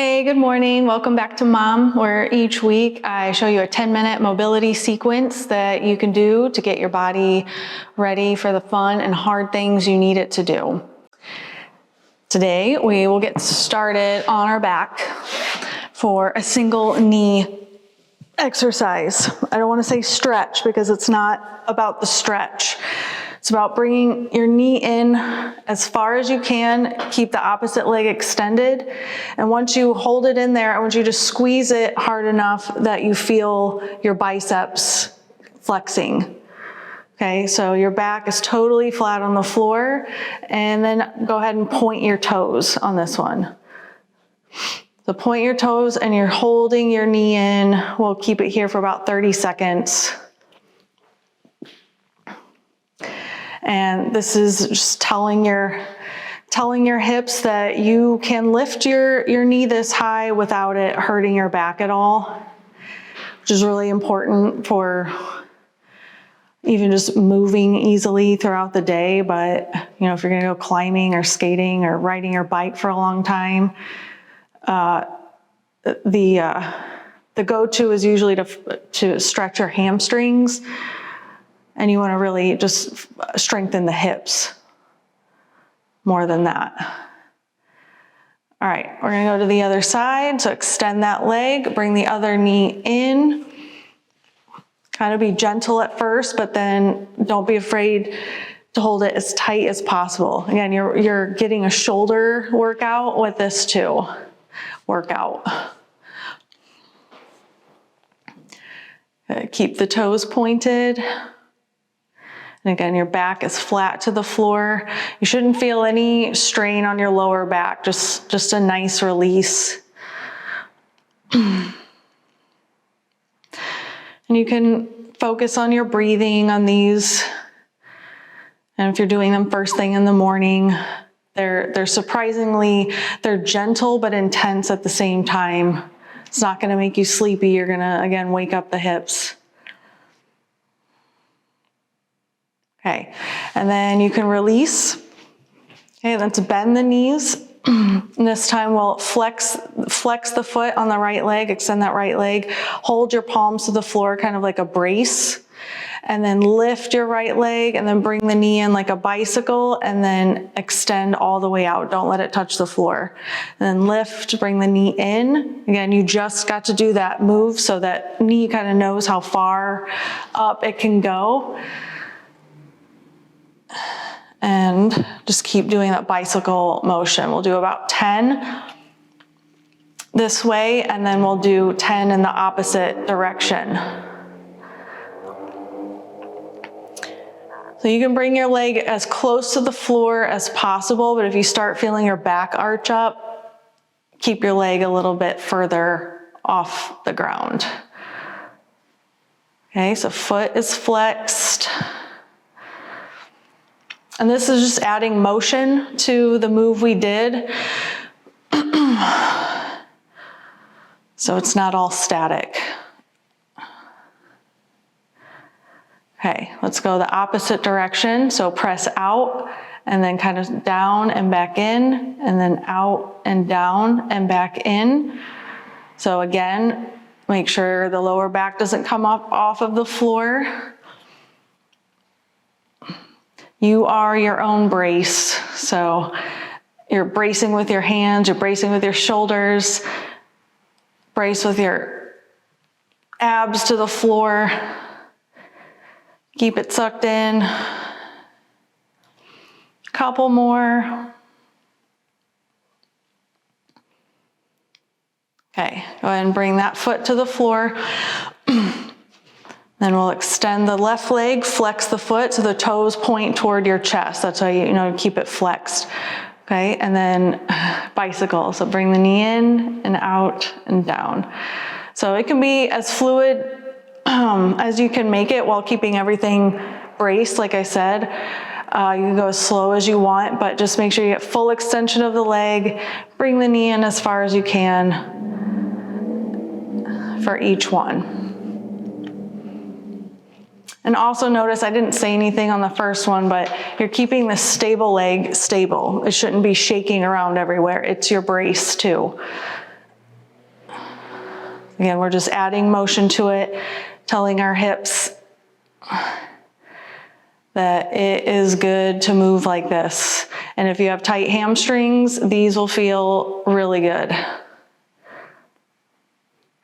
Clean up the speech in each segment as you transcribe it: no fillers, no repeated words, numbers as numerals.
Hey, good morning. Welcome back to Mom, where each week I show you a 10-minute mobility sequence that you can do to get your body ready for the fun and hard things you need it to do. Today, we will get started on our back for a single knee exercise. I don't want to say stretch because it's not about the stretch. It's about bringing your knee in as far as you can, keep the opposite leg extended. And once you hold it in there, I want you to squeeze it hard enough that you feel your biceps flexing. Okay, so your back is totally flat on the floor, and then go ahead and point your toes on this one. So point your toes and you're holding your knee in. We'll keep it here for about 30 seconds. And this is just telling your hips that you can lift your knee this high without it hurting your back at all, which is really important for even just moving easily throughout the day. But you know, if you're gonna go climbing or skating or riding your bike for a long time, the go-to is usually to stretch your hamstrings. And you want to really just strengthen the hips more than that. All right, we're going to go to the other side. So extend that leg, bring the other knee in. Kind of be gentle at first, but then don't be afraid to hold it as tight as possible. Again, you're getting a shoulder workout with this too. Workout. Okay, keep the toes pointed. And again, your back is flat to the floor. You shouldn't feel any strain on your lower back, just a nice release. And you can focus on your breathing on these. And if you're doing them first thing in the morning, they're gentle but intense at the same time. It's not gonna make you sleepy. You're gonna, again, wake up the hips. Okay, and then you can release. Okay, let's bend the knees. And this time we'll flex the foot on the right leg, extend that right leg, hold your palms to the floor, kind of like a brace, and then lift your right leg and then bring the knee in like a bicycle and then extend all the way out. Don't let it touch the floor. And then lift, bring the knee in. Again, you just got to do that move so that knee kind of knows how far up it can go. And just keep doing that bicycle motion. We'll do about 10 this way, and then we'll do 10 in the opposite direction. So you can bring your leg as close to the floor as possible, but if you start feeling your back arch up, keep your leg a little bit further off the ground. Okay, so foot is flexed. And this is just adding motion to the move we did. So it's not all static. Okay, let's go the opposite direction. So press out and then kind of down and back in, and then out and down and back in. So again, make sure the lower back doesn't come up off of the floor. You are your own brace. So you're bracing with your hands, you're bracing with your shoulders, brace with your abs to the floor. Keep it sucked in. Couple more. Okay, go ahead and bring that foot to the floor. Then we'll extend the left leg, flex the foot so the toes point toward your chest. That's how you keep it flexed. Okay, and then bicycle. So bring the knee in and out and down. So it can be as fluid as you can make it while keeping everything braced, like I said. You can go as slow as you want, but just make sure you get full extension of the leg. Bring the knee in as far as you can for each one. And also notice I didn't say anything on the first one, but you're keeping the stable leg stable. It shouldn't be shaking around everywhere. It's your brace too. Again, we're just adding motion to it, telling our hips that it is good to move like this. And if you have tight hamstrings, these will feel really good.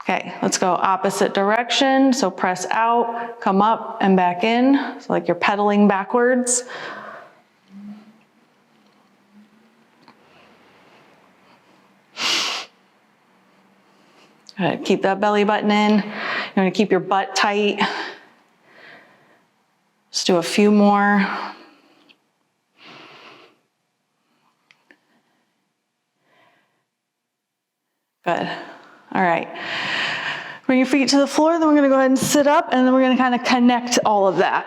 Okay, let's go opposite direction. So press out, come up and back in. So like you're pedaling backwards. Good, keep that belly button in. You're gonna keep your butt tight. Just do a few more. Good. All right. Bring your feet to the floor, then we're gonna go ahead and sit up, and then we're gonna kind of connect all of that.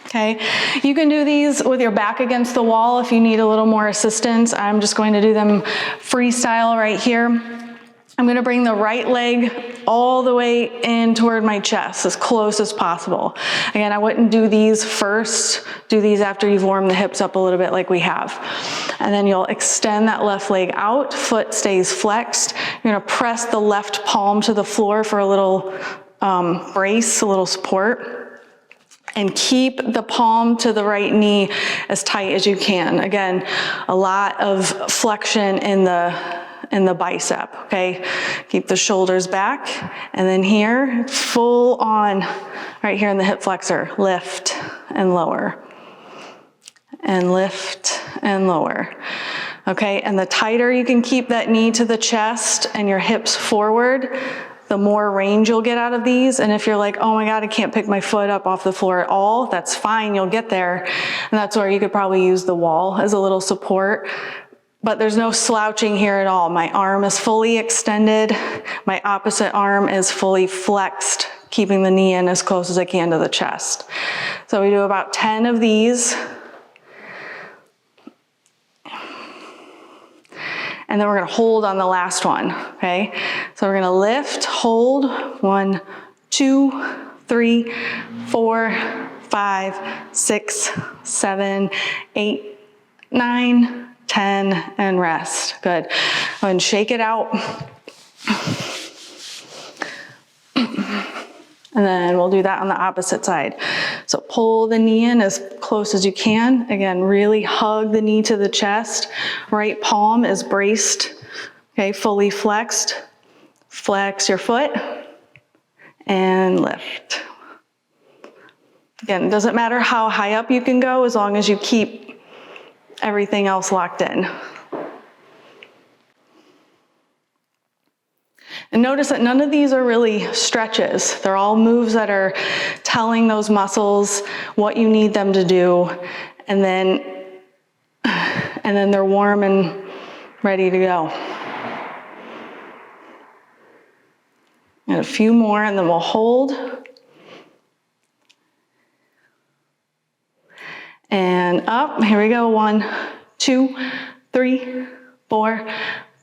Okay, you can do these with your back against the wall if you need a little more assistance. I'm just going to do them freestyle right here. I'm gonna bring the right leg all the way in toward my chest, as close as possible. Again, I wouldn't do these first. Do these after you've warmed the hips up a little bit like we have. And then you'll extend that left leg out, foot stays flexed. You're gonna press the left palm to the floor for a little brace, a little support. And keep the palm to the right knee as tight as you can. Again, a lot of flexion in the bicep, okay? Keep the shoulders back. And then here, full on, right here in the hip flexor, lift and lower. And lift and lower. Okay, and the tighter you can keep that knee to the chest and your hips forward, the more range you'll get out of these. And if you're like, oh my God, I can't pick my foot up off the floor at all, that's fine, you'll get there. And that's where you could probably use the wall as a little support. But there's no slouching here at all. My arm is fully extended. My opposite arm is fully flexed, keeping the knee in as close as I can to the chest. So we do about 10 of these. And then we're gonna hold on the last one, okay? So we're gonna lift, hold, 1, 2, 3, 4, 5, 6, 7, 8, 9, 10, and rest. Good. Go ahead and shake it out. And then we'll do that on the opposite side. So pull the knee in as close as you can. Again, really hug the knee to the chest. Right palm is braced, okay, fully flexed. Flex your foot and lift. Again, it doesn't matter how high up you can go as long as you keep everything else locked in. And notice that none of these are really stretches. They're all moves that are telling those muscles what you need them to do, and then they're warm and ready to go. And a few more, and then we'll hold. And up, here we go. 1, 2, 3, 4,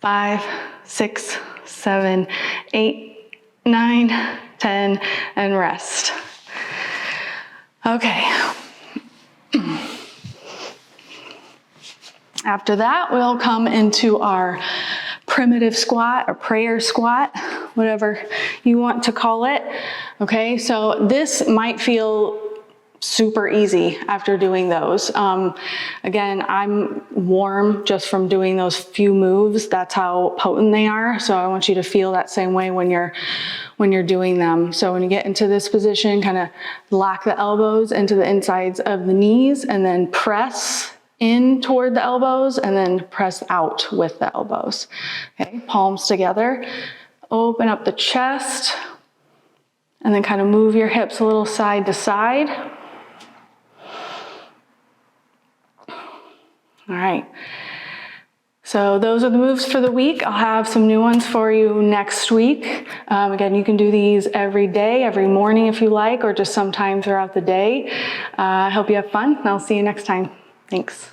5, 6, 7, 8, 9, 10, and rest. Okay. After that, we'll come into our primitive squat or prayer squat, whatever you want to call it. Okay, so this might feel super easy after doing those. Again, I'm warm just from doing those few moves. That's how potent they are. So I want you to feel that same way when you're doing them. So when you get into this position, kind of lock the elbows into the insides of the knees and then press in toward the elbows and then press out with the elbows. Okay, palms together. Open up the chest and then kind of move your hips a little side to side. All right, so those are the moves for the week. I'll have some new ones for you next week. Again, you can do these every day, every morning if you like, or just sometime throughout the day. I hope you have fun, and I'll see you next time. Thanks.